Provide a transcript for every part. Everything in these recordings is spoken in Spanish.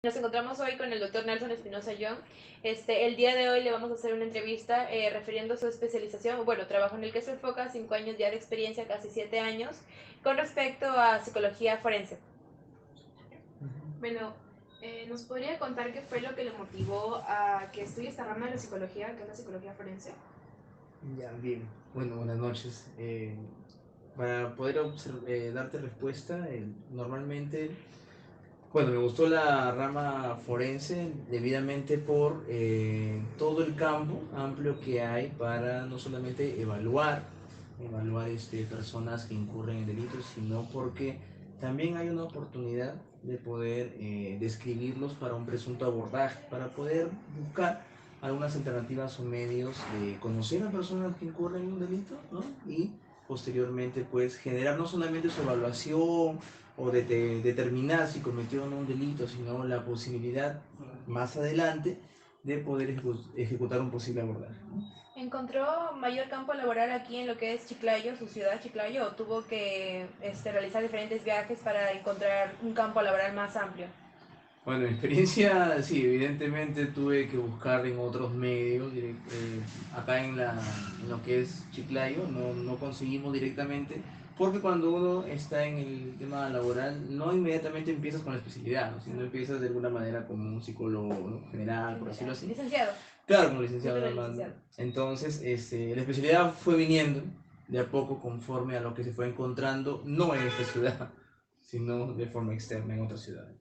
Nos encontramos hoy con el doctor Nelson Espinosa Young. El día de hoy le vamos a hacer una entrevista refiriendo su especialización, bueno, trabajo en el que se enfoca, 5 años ya de experiencia, casi 7 años, con respecto a psicología forense. Bueno, ¿nos podría contar qué fue lo que le motivó a que estudie esta rama de la psicología, que es la psicología forense? Ya, bien. Bueno, buenas noches. Para poder darte respuesta, normalmente, bueno, me gustó la rama forense debidamente por todo el campo amplio que hay para no solamente evaluar personas que incurren en delitos, sino porque también hay una oportunidad de poder describirlos para un presunto abordaje, para poder buscar algunas alternativas o medios de conocer a personas que incurren en un delito, ¿no? Y posteriormente, pues, generar no solamente su evaluación o determinar si cometió o no un delito, sino la posibilidad más adelante de poder ejecutar un posible abordaje, ¿no? ¿Encontró mayor campo laboral aquí en lo que es Chiclayo, su ciudad Chiclayo, o tuvo que realizar diferentes viajes para encontrar un campo laboral más amplio? Bueno, mi experiencia, sí, evidentemente tuve que buscar en otros medios, acá en lo que es Chiclayo, no conseguimos directamente, porque cuando uno está en el tema laboral, no inmediatamente empiezas con la especialidad, ¿no? Sino empiezas de alguna manera como un psicólogo, ¿no? General, por decirlo así. Licenciado. Claro, como licenciado Título nada de más, ¿no? licenciado. Entonces, la especialidad fue viniendo de a poco conforme a lo que se fue encontrando, no en esta ciudad, sino de forma externa en otras ciudades.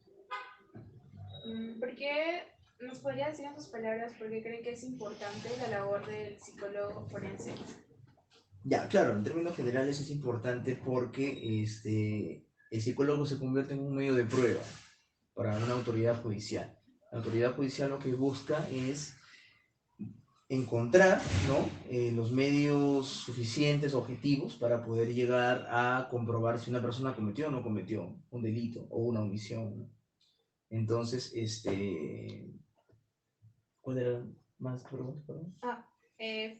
¿Por qué nos podría decir en sus palabras por qué creen que es importante la labor del psicólogo forense? Ya, claro, en términos generales es importante porque el psicólogo se convierte en un medio de prueba para una autoridad judicial. La autoridad judicial lo que busca es encontrar, ¿no? Los medios suficientes, objetivos, para poder llegar a comprobar si una persona cometió o no cometió un delito o una omisión, ¿no? Entonces, ¿cuál era más pregunta, perdón?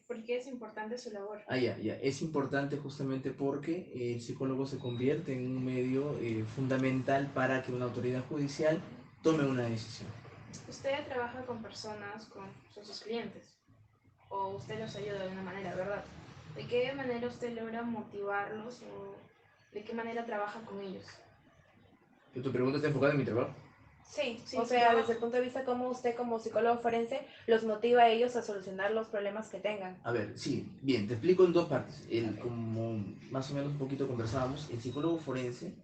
¿Por qué es importante su labor? Ya. Es importante justamente porque el psicólogo se convierte en un medio fundamental para que una autoridad judicial tome una decisión. Usted trabaja con personas, son sus clientes, o usted los ayuda de alguna manera, ¿verdad? ¿De qué manera usted logra motivarlos o de qué manera trabaja con ellos? Tu pregunta está enfocada en mi trabajo. Sí, o sea, desde el punto de vista cómo usted como psicólogo forense los motiva a ellos a solucionar los problemas que tengan. A ver, sí, bien, te explico en dos partes. Como más o menos un poquito conversábamos, el psicólogo forense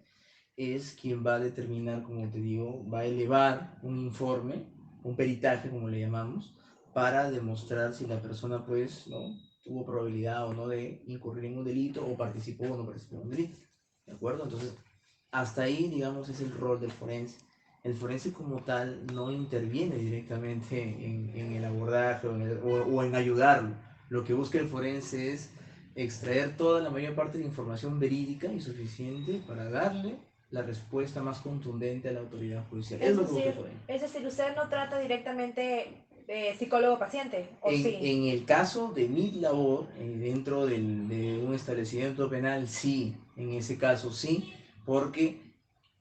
es quien va a determinar, como te digo, va a elevar un informe, un peritaje, como le llamamos, para demostrar si la persona, pues, ¿no? Tuvo probabilidad o no de incurrir en un delito o participó o no participó en un delito. ¿De acuerdo? Entonces, hasta ahí, digamos, es el rol del forense. El forense como tal no interviene directamente en el abordaje o en ayudarlo. Lo que busca el forense es extraer toda la mayor parte de la información verídica y suficiente para darle la respuesta más contundente a la autoridad judicial. Es lo que busca el forense. Es decir, usted no trata directamente de psicólogo-paciente, ¿o sí? En el caso de mi labor, dentro de un establecimiento penal, sí, en ese caso sí, porque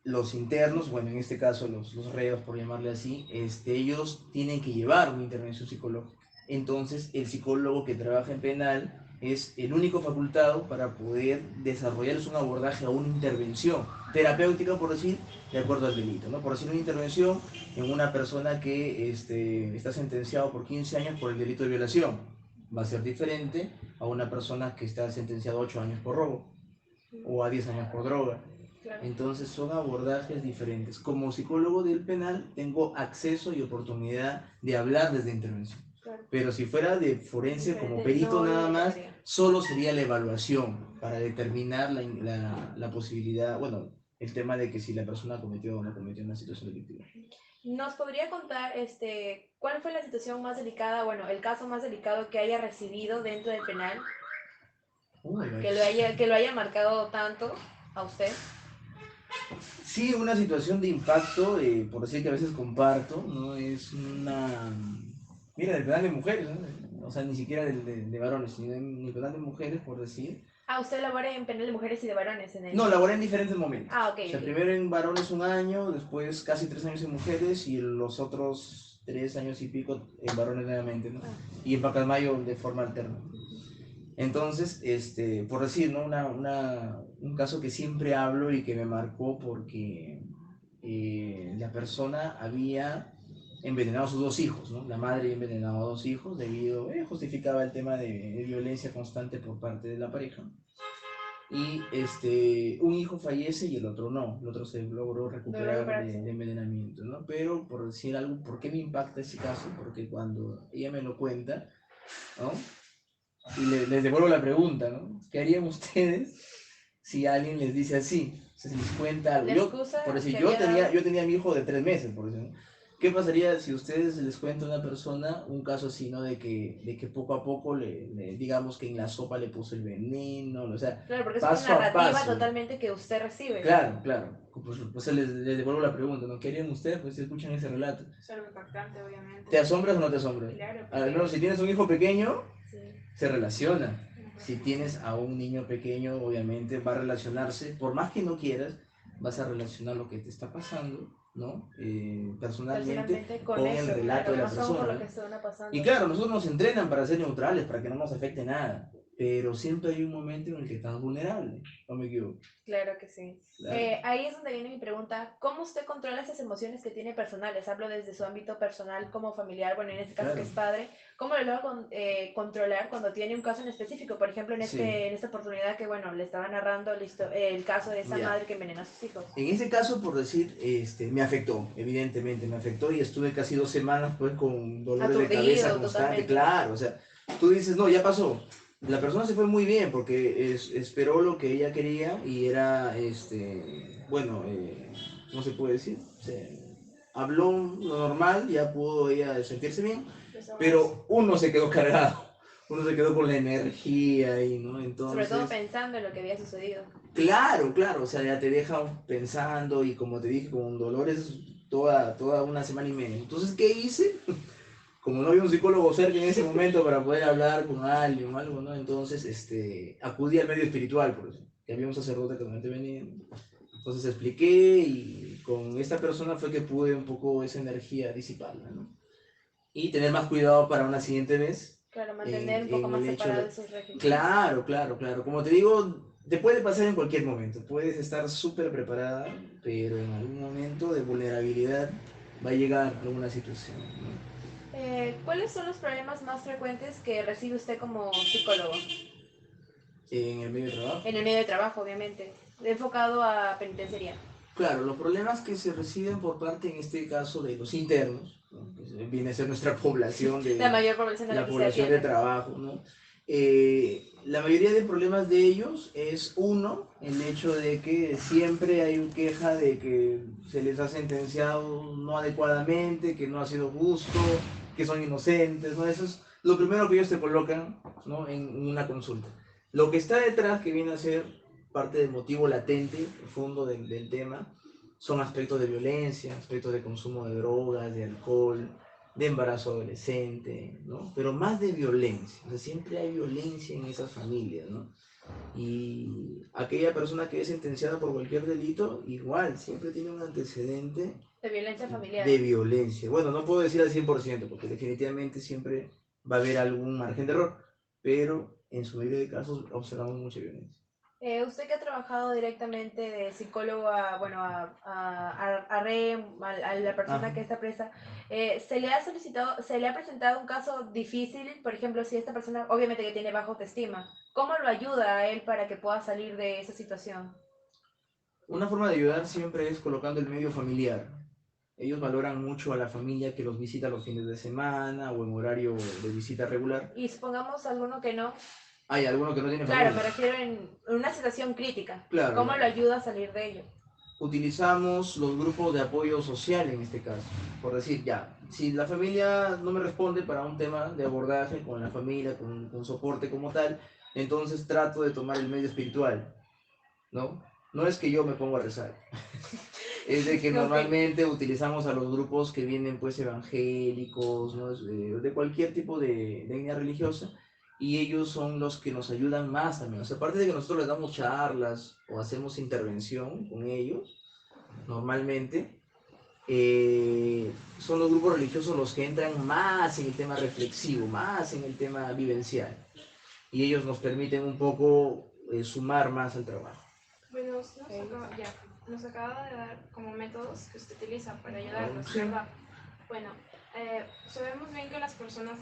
los internos, bueno, en este caso los reos, por llamarle así, ellos tienen que llevar una intervención psicológica. Entonces, el psicólogo que trabaja en penal es el único facultado para poder desarrollar un abordaje o una intervención terapéutica, por decir, de acuerdo al delito, ¿no? Por decir, una intervención en una persona que está sentenciado por 15 años por el delito de violación. Va a ser diferente a una persona que está sentenciada a 8 años por robo o a 10 años por droga. Entonces son abordajes diferentes. Como psicólogo del penal tengo acceso y oportunidad de hablar desde intervención. Pero si fuera de forense como perito No, nada no más, tocaría. solo sería la evaluación para determinar la posibilidad, bueno, el tema de que si la persona cometió o no cometió una situación delictiva. ¿Nos podría contar cuál fue la situación más delicada, bueno, el caso más delicado que haya recibido dentro del penal, que lo haya marcado tanto a usted? Sí, una situación de impacto, por decir que a veces comparto, ¿no? Es una... Mira, del penal de mujeres, ¿no? O sea, ni siquiera de varones, sino en el penal de mujeres, por decir. Ah, usted labora en penal de mujeres y de varones en el... No, laboré en diferentes momentos. Ah, ok, O sea, ok. primero en varones 1 año, después casi 3 años en mujeres y los otros 3 años y pico en varones nuevamente, ¿no? Ah, Y en Pacasmayo de forma alterna. Entonces, por decir, ¿no? Un caso que siempre hablo y que me marcó porque la persona había envenenado a sus 2 hijos, ¿no? La madre había envenenado a 2 hijos debido, justificaba el tema de violencia constante por parte de la pareja. Y un hijo fallece y el otro no, el otro se logró logró recuperar recuperarse. de envenenamiento, ¿no? Pero por decir algo, ¿por qué me impacta ese caso? Porque cuando ella me lo cuenta, ¿no? Y les devuelvo la pregunta, ¿no? ¿Qué harían ustedes si alguien les dice así? O sea, si les cuenta algo. La Yo, excusa por decir, que yo había tenía, dado... yo tenía a mi hijo de 3 meses, por decir, ¿no? ¿Qué pasaría si ustedes les cuenta a una persona un caso así, ¿no? De que poco a poco, digamos que en la sopa le puso el veneno, o sea, Claro, porque es una paso a narrativa paso. totalmente que usted recibe. Claro, claro. Pues les devuelvo la pregunta, ¿no? ¿Qué harían ustedes pues, si escuchan ese relato? Es algo impactante, obviamente. ¿Te asombras o no te asombras? Claro, Al porque menos si tienes un hijo pequeño, Sí. se relaciona. Si tienes a un niño pequeño, obviamente va a relacionarse, por más que no quieras, vas a relacionar lo que te está pasando, ¿no? Personalmente Personalmente con con el eso, relato claro, de la pasó por persona, lo que ¿no? están Y pasando. claro, nosotros nos entrenan para ser neutrales, para que no nos afecte nada, pero siempre hay un momento en el que estás vulnerable, no me equivoco. Claro que sí. Claro. Ahí es donde viene mi pregunta, ¿cómo usted controla esas emociones que tiene personales? Hablo desde su ámbito personal como familiar, bueno, en este caso que Claro. es padre, ¿cómo lo logra controlar cuando tiene un caso en específico? Por ejemplo, Sí. en esta oportunidad que, bueno, le estaba narrando el caso de esa Ya. madre que envenenó a sus hijos. En ese caso, por decir, me afectó, evidentemente, me afectó y estuve casi 2 semanas pues con dolores de cabeza Aturdido constante, totalmente. claro, o sea, tú dices, no, ya pasó. La persona se fue muy bien porque esperó lo que ella quería y era, bueno, ¿cómo se puede decir? Habló lo normal, ya pudo ella sentirse bien, pero uno se quedó cargado, uno se quedó con la energía y, ¿no? Sobre todo Entonces... pensando en lo que había sucedido. Claro, claro, o sea, ya te deja pensando y como te dije, con dolores toda 1 semana y media. Entonces, ¿qué hice? Como no había un psicólogo cerca en ese momento para poder hablar con alguien o algo, ¿no? Entonces, acudí al medio espiritual, por eso, que había un sacerdote que normalmente venía. Entonces expliqué y con esta persona fue que pude un poco esa energía disiparla, ¿no? Y tener más cuidado para una siguiente vez Claro, mantener un poco en más el hecho separados de... esos regímenes. Claro, claro, claro. Como te digo, te puede pasar en cualquier momento. Puedes estar súper preparada, pero en algún momento de vulnerabilidad va a llegar alguna situación, ¿no? ¿Cuáles son los problemas más frecuentes que recibe usted como psicólogo? En el medio de trabajo. En el medio de trabajo, obviamente, enfocado a penitenciaría. Claro, los problemas que se reciben por parte, en este caso, de los internos, ¿no? Que viene a ser nuestra población La de, mayor población de la la que se población de atiende. trabajo, ¿no? La mayoría de problemas de ellos es uno, el hecho de que siempre hay una queja de que se les ha sentenciado no adecuadamente, que no ha sido justo, que son inocentes, ¿no? Eso es lo primero que ellos te colocan, ¿no? En una consulta. Lo que está detrás, que viene a ser parte del motivo latente, profundo del tema, son aspectos de violencia, aspectos de consumo de drogas, de alcohol, de embarazo adolescente, ¿no? Pero más de violencia, o sea, siempre hay violencia en esas familias, ¿no? Y aquella persona que es sentenciada por cualquier delito, igual, siempre tiene un antecedente De violencia familiar. de violencia. Bueno, no puedo decir al 100%, porque definitivamente siempre va a haber algún margen de error, pero en su mayoría de casos observamos mucha violencia. Usted que ha trabajado directamente de psicólogo a, bueno, a REM, a la persona Ajá. que está presa, ¿se le ha solicitado, se le ha presentado un caso difícil? Por ejemplo, si esta persona, obviamente que tiene baja autoestima, ¿cómo lo ayuda a él para que pueda salir de esa situación? Una forma de ayudar siempre es colocando el medio familiar. Ellos valoran mucho a la familia que los visita los fines de semana o en horario de visita regular. Y supongamos alguno que no. Hay algunos que no tienen Claro, familia. me refiero en una situación crítica. Claro, ¿Cómo claro. lo ayuda a salir de ello? Utilizamos los grupos de apoyo social en este caso. Por decir, ya, si la familia no me responde para un tema de abordaje con la familia, con soporte como tal, entonces trato de tomar el medio espiritual, ¿no? No es que yo me pongo a rezar. Es de que Ok. normalmente utilizamos a los grupos que vienen pues evangélicos, ¿no? De cualquier tipo de etnia religiosa, y ellos son los que nos ayudan más también. O sea, aparte de que nosotros les damos charlas o hacemos intervención con ellos, normalmente, son los grupos religiosos los que entran más en el tema reflexivo, más en el tema vivencial. Y ellos nos permiten un poco sumar más al trabajo. Bueno, nos acaba de dar como métodos que usted utiliza para ayudarnos, Sí. ¿verdad? Bueno, sabemos bien que las personas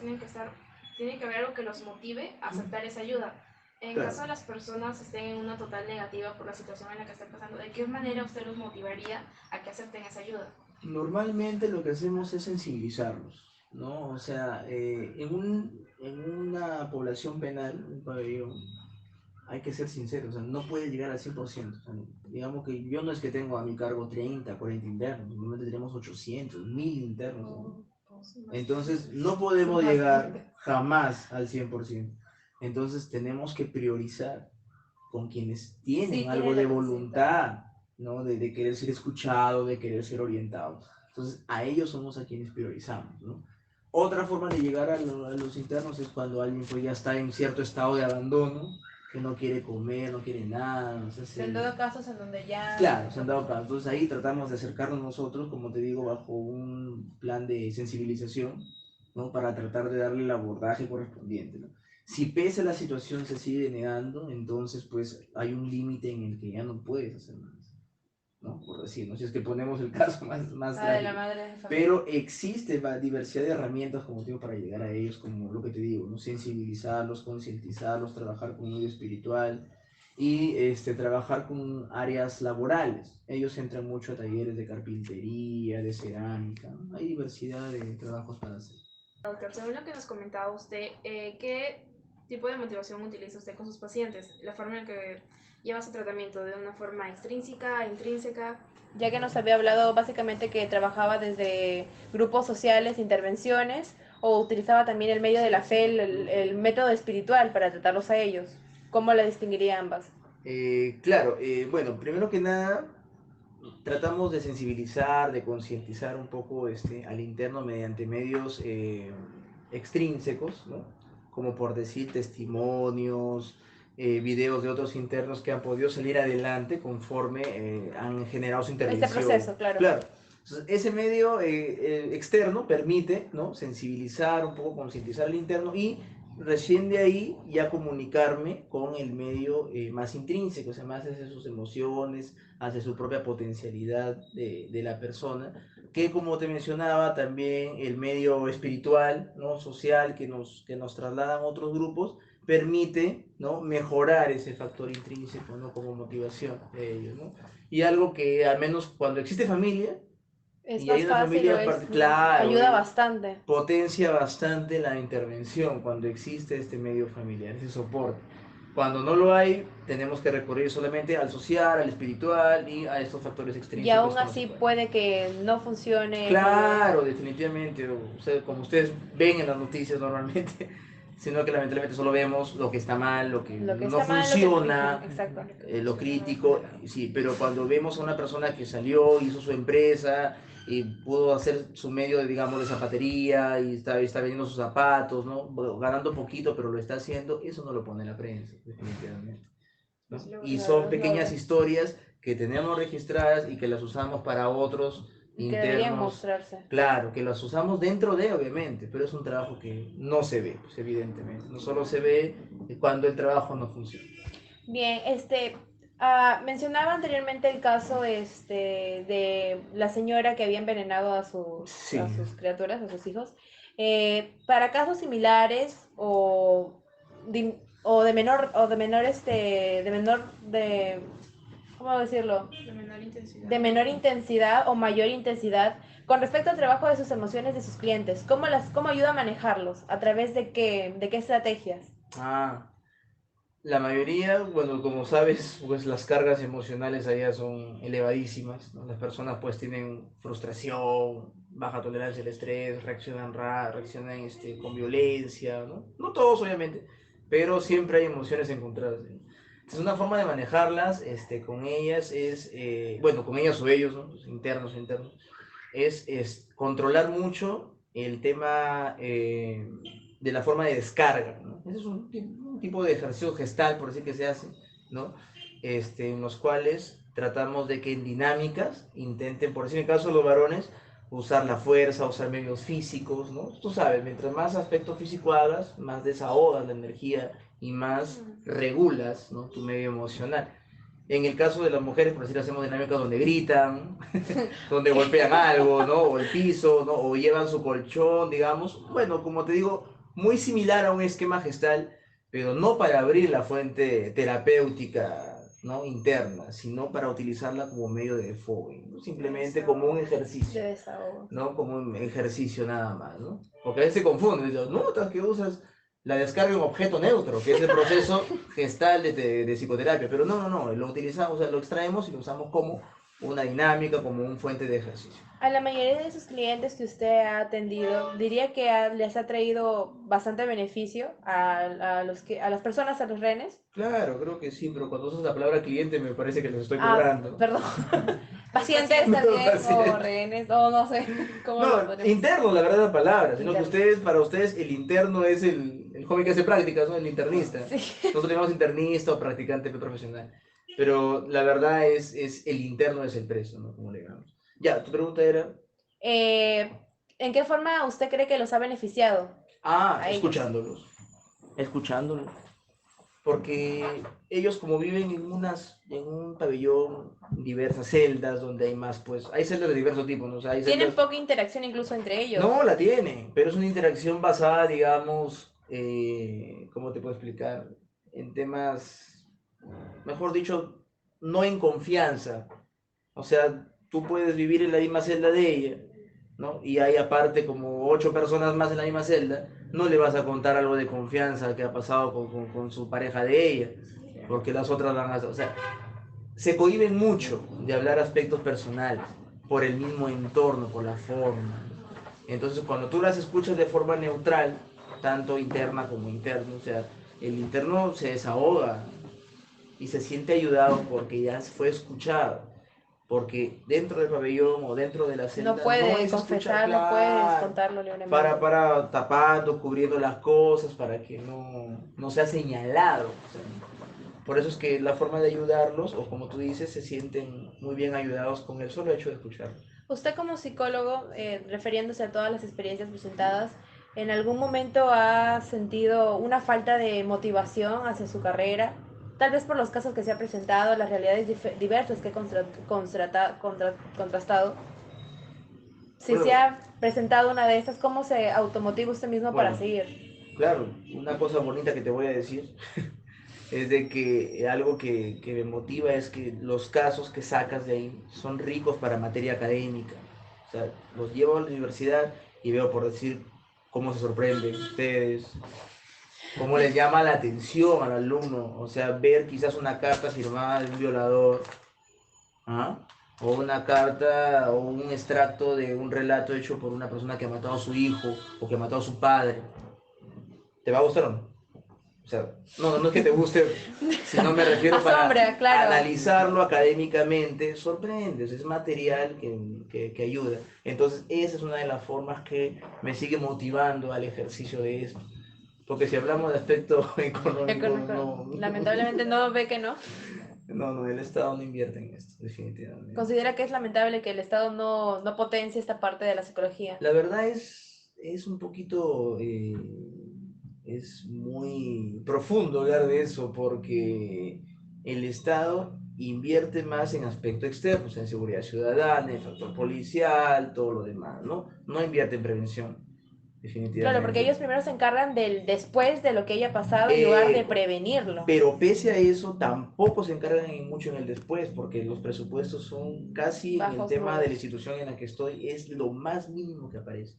tiene que haber algo que los motive a aceptar esa ayuda. En Claro. caso de las personas estén en una total negativa por la situación en la que están pasando, ¿de qué manera usted los motivaría a que acepten esa ayuda? Normalmente lo que hacemos es sensibilizarlos, ¿no? O sea, en una población penal, un pabellón, hay que ser sinceros, o sea, no puede llegar al 100%. O sea, digamos que yo no es que tengo a mi cargo 30, 40 internos, normalmente tenemos 800, 1000 internos, ¿no? Entonces, no podemos llegar jamás al 100%. Entonces, tenemos que priorizar con quienes tienen Sí, algo tiene de la capacidad. voluntad, ¿no? De querer ser escuchado, de querer ser orientado. Entonces, a ellos somos a quienes priorizamos, ¿no? Otra forma de llegar a los internos es cuando alguien pues, ya está en cierto estado de abandono, que no quiere comer, no quiere nada, no sé, En todo casos en donde ya... claro, se han dado casos. Entonces ahí tratamos de acercarnos nosotros, como te digo, bajo un plan de sensibilización, ¿no? Para tratar de darle el abordaje correspondiente, ¿no? Si pese a la situación se sigue negando, entonces pues hay un límite en el que ya no puedes hacer más, ¿no? Por decir, ¿no? Si es que ponemos el caso más Ah, de la trágico. madre de familia. Pero existe diversidad de herramientas, como digo, para llegar a ellos, como lo que te digo, ¿no? Sensibilizarlos, concientizarlos, trabajar con un medio espiritual y trabajar con áreas laborales. Ellos entran mucho a talleres de carpintería, de cerámica, ¿no? Hay diversidad de trabajos para hacer. Doctor, según lo que nos comentaba usted, ¿qué tipo de motivación utiliza usted con sus pacientes? ¿La forma en que lleva su tratamiento? ¿De una forma extrínseca, intrínseca? Ya que nos había hablado básicamente que trabajaba desde grupos sociales, intervenciones, o utilizaba también el medio de la fe, el método espiritual para tratarlos a ellos. ¿Cómo la distinguiría ambas? Claro, bueno, primero que nada, tratamos de sensibilizar, de concientizar un poco al interno mediante medios extrínsecos, ¿no? Como por decir testimonios, videos de otros internos que han podido salir adelante conforme han generado su Este intervención. proceso, claro. Claro. Entonces, ese medio externo permite, ¿no? Sensibilizar un poco, concientizar al interno y recién de ahí ya comunicarme con el medio más intrínseco, o sea, más hacia sus emociones, hacia su propia potencialidad de la persona, que como te mencionaba, también el medio espiritual, ¿no? Social, que nos trasladan a otros grupos, permite, ¿no? Mejorar ese factor intrínseco, ¿no? Como motivación de ellos, ¿no? Y algo que al menos cuando existe familia, Es y hay más una fácil o familia es... claro, ayuda bastante. potencia bastante la intervención cuando existe este medio familiar, ese soporte. Cuando no lo hay, tenemos que recurrir solamente al social, al espiritual y a estos factores Y extrínsecos aún que no se así pueden. puede que no funcione. Claro, definitivamente. O sea, como ustedes ven en las noticias normalmente, sino que lamentablemente solo vemos lo que está mal, lo que Lo que no está mal, lo que... funciona, Exacto. lo crítico, sí, pero cuando vemos a una persona que salió, hizo su empresa y pudo hacer su medio, digamos, de zapatería y está vendiendo sus zapatos, ¿no? Bueno, ganando poquito, pero lo está haciendo, eso no lo pone en la prensa, definitivamente, ¿no? Y son pequeñas historias que tenemos registradas y que las usamos para otros y que deberían internos. mostrarse. Claro, que las usamos dentro de, obviamente, pero es un trabajo que no se ve, pues, evidentemente. No solo se ve cuando el trabajo no funciona. Bien, mencionaba anteriormente el caso de la señora que había envenenado Sí. a sus criaturas, a sus hijos. Para casos similares o de menor, ¿cómo decirlo? De menor intensidad. De menor intensidad o mayor intensidad, con respecto al trabajo de sus emociones de sus clientes, ¿cómo ayuda a manejarlos? ¿A través de qué estrategias? La mayoría, bueno, como sabes, pues las cargas emocionales allá son elevadísimas, ¿no? Las personas pues tienen frustración, baja tolerancia al estrés, reaccionan con violencia, ¿no? No todos, obviamente, pero siempre hay emociones encontradas, ¿no? Entonces, una forma de manejarlas con ellas es, bueno, con ellas o ellos, ¿no? Los internos, es controlar mucho el tema de la forma de descarga, ¿no? Ese es un tipo de ejercicio gestal, por decir que se hace, ¿no? En los cuales tratamos de que en dinámicas intenten, por decir en el caso de los varones, usar la fuerza, usar medios físicos, ¿no? Tú sabes, mientras más aspecto físico hagas, más desahogas la energía y más regulas, ¿no? Tu medio emocional. En el caso de las mujeres, por decir, hacemos dinámicas donde gritan, donde golpean algo, ¿no? O el piso, ¿no? O llevan su colchón, digamos. Bueno, como te digo, muy similar a un esquema gestal, pero no para abrir la fuente terapéutica, ¿no? Interna, sino para utilizarla como medio de desahogo, ¿no? Simplemente como un ejercicio, De desahogo. ¿no? Como un ejercicio nada más, ¿no? Porque a veces se confunde, dicen, no, tal que usas la descarga de un objeto neutro, que es el proceso gestal de psicoterapia, pero no, lo utilizamos, o sea, lo extraemos y lo usamos como una dinámica, como un fuente de ejercicio. A la mayoría de sus clientes que usted ha atendido, diría que les ha traído bastante beneficio a las personas, a los rehenes. Claro, creo que sí, pero cuando usas la palabra cliente me parece que les estoy Ah, cobrando. perdón. Pacientes No, también, paciente. o rehenes, o no sé cómo lo No, podemos. interno, la verdad es la palabra, sino que Interno. ustedes, para ustedes, el interno es el joven que hace prácticas, ¿no? El internista. Sí. Nosotros llamamos internista o practicante profesional. Pero la verdad es el interno es el preso, ¿no? Como le llamamos. Ya, tu pregunta era. Eh, ¿En qué forma usted cree que los ha beneficiado a ellos? Escuchándolos. Escuchándolos. Porque ellos como viven en un pabellón, diversas celdas, donde hay más, pues, hay celdas de diversos tipos, ¿no? O sea, hay Tienen celdas... poca interacción incluso entre ellos. No, la tienen, pero es una interacción basada, digamos, ¿cómo te puedo explicar? En temas, mejor dicho, no en confianza. O sea, tú puedes vivir en la misma celda de ella, ¿no? Y hay aparte como 8 personas más en la misma celda, no le vas a contar algo de confianza que ha pasado con su pareja de ella, porque las otras van a... O sea, se cohíben mucho de hablar aspectos personales por el mismo entorno, por la forma. Entonces, cuando tú las escuchas de forma neutral, tanto interna como interna, o sea, el interno se desahoga y se siente ayudado porque ya fue escuchado. Porque dentro del pabellón o dentro de la celda No no puede es escuchar, confesar, no puede claro, contarlo libremente. para tapando, cubriendo las cosas, para que no sea señalado. O sea, por eso es que la forma de ayudarlos, o como tú dices, se sienten muy bien ayudados con el solo hecho de escucharlos. Usted como psicólogo, refiriéndose a todas las experiencias presentadas, ¿en algún momento ha sentido una falta de motivación hacia su carrera? Tal vez por los casos que se ha presentado, las realidades diversas que he contrastado. Si se Bueno, ha presentado una de estas, ¿cómo se automotiva usted mismo para bueno, seguir? claro, una cosa bonita que te voy a decir es de que algo que me motiva es que los casos que sacas de ahí son ricos para materia académica. O sea, los llevo a la universidad y veo, por decir, cómo se sorprenden ustedes, cómo les llama la atención al alumno. O sea, ver quizás una carta firmada de un violador, ¿ah? O una carta o un extracto de un relato hecho por una persona que ha matado a su hijo o que ha matado a su padre. ¿Te va a gustar o no? O sea, no es que te guste, sino me refiero para Asombra, claro. analizarlo académicamente, sorprendes, es material que ayuda. Entonces, esa es una de las formas que me sigue motivando al ejercicio de esto. Porque si hablamos de aspecto económico, no, Lamentablemente no ve que no. no, el Estado no invierte en esto, definitivamente. Considera que es lamentable que el Estado no potencie esta parte de la psicología. La verdad es un poquito, es muy profundo hablar de eso porque el Estado invierte más en aspectos externos, en seguridad ciudadana, en factor policial, todo lo demás, ¿no? No invierte en prevención, Claro, porque definitivamente. ellos primero se encargan del después de lo que haya pasado en lugar de prevenirlo. Pero pese a eso, tampoco se encargan en mucho en el después, porque los presupuestos son casi en el Bajos, tema de la nulos. institución en la que estoy, es lo más mínimo que aparece.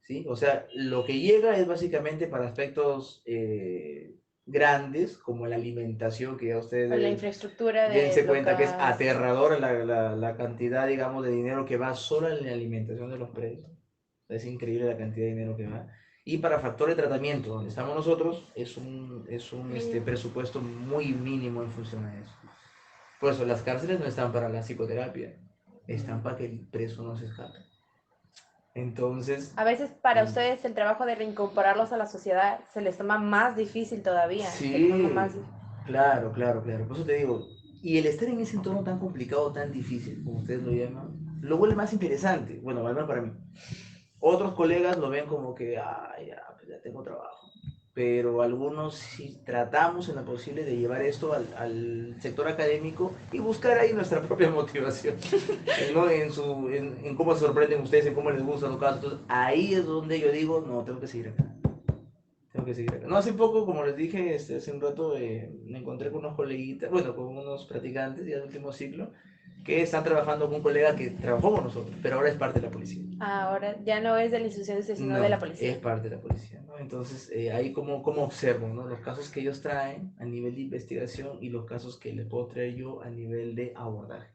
¿Sí? O sea, lo que llega es básicamente para aspectos grandes, como la alimentación, que ya ustedes La infraestructura de dense cuenta que es locas. aterradora la cantidad, digamos, de dinero que va solo en la alimentación de los presos. Es increíble la cantidad de dinero que va. Y para factor de tratamiento, donde estamos nosotros, es un presupuesto muy mínimo en función a eso. Por eso, las cárceles no están para la psicoterapia, están para que el preso no se escape. Entonces, A veces para mm, ustedes el trabajo de reincorporarlos a la sociedad se les toma más difícil todavía, se les toma más sí, claro, claro, claro. Por eso te digo, y el estar en ese entorno tan complicado, tan difícil, como ustedes lo llaman, lo vuelve más interesante. Bueno, al menos para mí. Otros colegas lo ven como que, ah, ya, pues ya tengo trabajo. Pero algunos sí tratamos en lo posible de llevar esto al sector académico y buscar ahí nuestra propia motivación, ¿no? En cómo se sorprenden ustedes, en cómo les gusta los casos. Entonces, ahí es donde yo digo, no, tengo que seguir acá. Tengo que seguir acá. No, hace poco, como les dije, hace un rato, me encontré con unos coleguitas, bueno, con unos practicantes ya del último ciclo, que están trabajando con un colega que trabajó con nosotros, pero ahora es parte de la policía. ahora ya no es de la institución, sino de la No, es policía. parte de la policía, ¿no? Entonces, ahí como observo, ¿no? Los casos que ellos traen a nivel de investigación y los casos que les puedo traer yo a nivel de abordaje.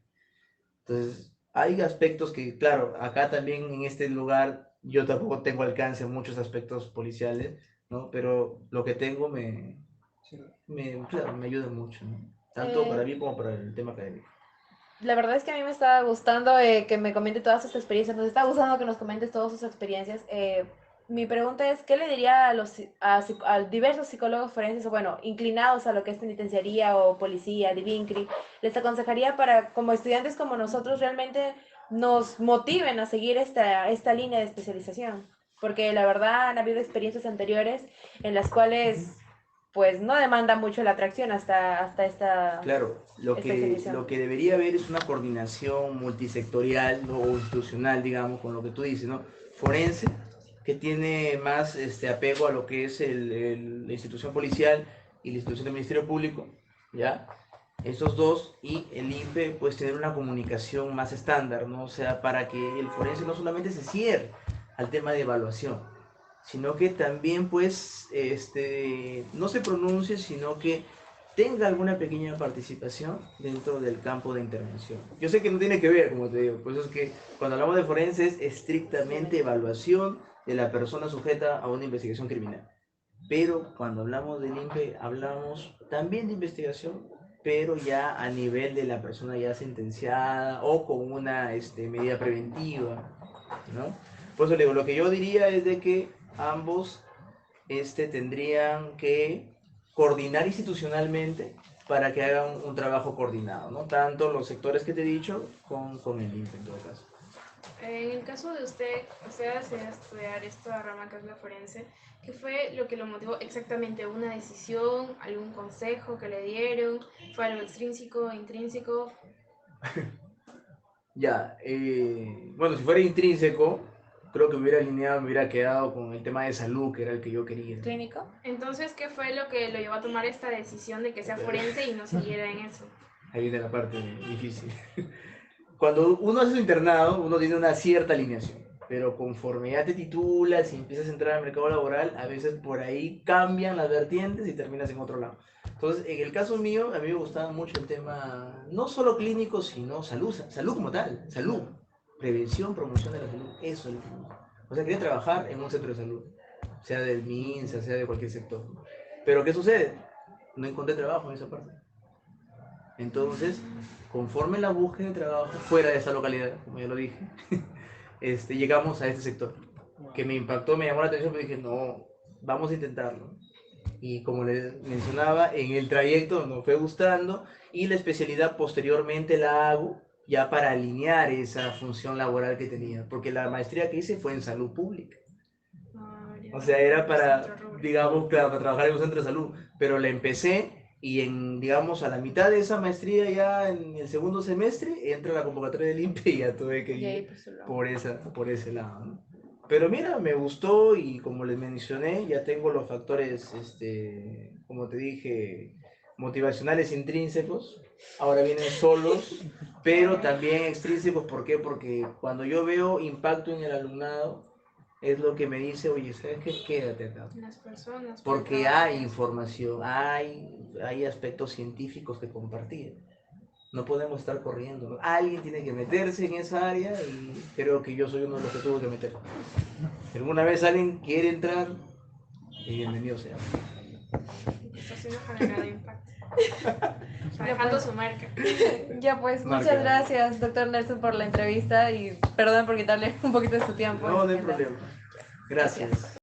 Entonces, hay aspectos que, claro, acá también en este lugar yo tampoco tengo alcance en muchos aspectos policiales, ¿no? Pero lo que tengo claro, me ayuda mucho, ¿no? Tanto para Eh, mí como para el tema académico. la verdad es que a mí me está gustando que me comente todas sus experiencias, nos está gustando que nos comentes todas sus experiencias. Mi pregunta es, ¿qué le diría a diversos psicólogos forenses, o bueno, inclinados a lo que es penitenciaría o policía, DIVINCRI? ¿Les aconsejaría para, como estudiantes como nosotros, realmente nos motiven a seguir esta línea de especialización? Porque la verdad han habido experiencias anteriores en las cuales pues no demanda mucho la atracción hasta esta Claro, especialización. lo que debería haber es una coordinación multisectorial, ¿no? O institucional, digamos, con lo que tú dices, ¿no? Forense, que tiene más apego a lo que es la institución policial y la institución del Ministerio Público, ¿ya? Esos dos, y el INPE, pues tener una comunicación más estándar, ¿no? O sea, para que el forense no solamente se cierre al tema de evaluación, sino que también, pues, no se pronuncie, sino que tenga alguna pequeña participación dentro del campo de intervención. Yo sé que no tiene que ver, como te digo, por eso es que cuando hablamos de forense es estrictamente evaluación de la persona sujeta a una investigación criminal. Pero cuando hablamos del INPE, hablamos también de investigación, pero ya a nivel de la persona ya sentenciada o con una medida preventiva, ¿no? Por eso le digo, lo que yo diría es de que ambos tendrían que coordinar institucionalmente para que hagan un trabajo coordinado, ¿no? Tanto los sectores que te he dicho con el INPE en todo caso. En el caso de usted decidió estudiar esta rama que es la forense, ¿qué fue lo que lo motivó exactamente? ¿Una decisión? ¿Algún consejo que le dieron? ¿Fue algo extrínseco, intrínseco? Ya, bueno, si fuera intrínseco, creo que me hubiera alineado, me hubiera quedado con el tema de salud, que era el que yo quería. ¿Clínico? Entonces, ¿qué fue lo que lo llevó a tomar esta decisión de que sea forense y no siguiera en eso? Ahí viene la parte difícil. Cuando uno hace su internado, uno tiene una cierta alineación, pero conforme ya te titulas y empiezas a entrar al mercado laboral, a veces por ahí cambian las vertientes y terminas en otro lado. Entonces, en el caso mío, a mí me gustaba mucho el tema, no solo clínico, sino salud, salud como tal, salud, prevención, promoción de la salud, eso es lo que me gusta. O sea, quería trabajar en un centro de salud, sea del MINSA, sea de cualquier sector. Pero, ¿qué sucede? No encontré trabajo en esa parte. Entonces, conforme la búsqueda de trabajo fuera de esta localidad, como ya lo dije, llegamos a este sector, que me impactó, me llamó la atención, pero dije, no, vamos a intentarlo. Y como les mencionaba, en el trayecto nos fue gustando y la especialidad posteriormente la hago ya para alinear esa función laboral que tenía, porque la maestría que hice fue en salud pública. O sea, era para, digamos, claro, para trabajar en un centro de salud, pero la empecé y digamos, a la mitad de esa maestría, ya en el segundo semestre, entra la convocatoria del INPE y ya tuve que Y ahí ir pues lo... por ese lado, ¿no? Pero mira, me gustó y como les mencioné, ya tengo los factores, como te dije, motivacionales intrínsecos. Ahora vienen solos, pero también extrínsecos. ¿Por qué? Porque cuando yo veo impacto en el alumnado, es lo que me dice, oye, ¿sabes qué? Quédate acá. Las personas pueden Porque trabajar hay en eso. información, hay aspectos científicos que compartir. No podemos estar corriendo, ¿no? Alguien tiene que meterse en esa área y creo que yo soy uno de los que tuvo que meter. Si alguna vez alguien quiere entrar, bienvenido sea. Está siendo generado impacto. Dejando su marca. Ya pues, Marca. muchas gracias, doctor Nelson, por la entrevista y perdón por quitarle un poquito de su tiempo. No, no hay problema. Gracias.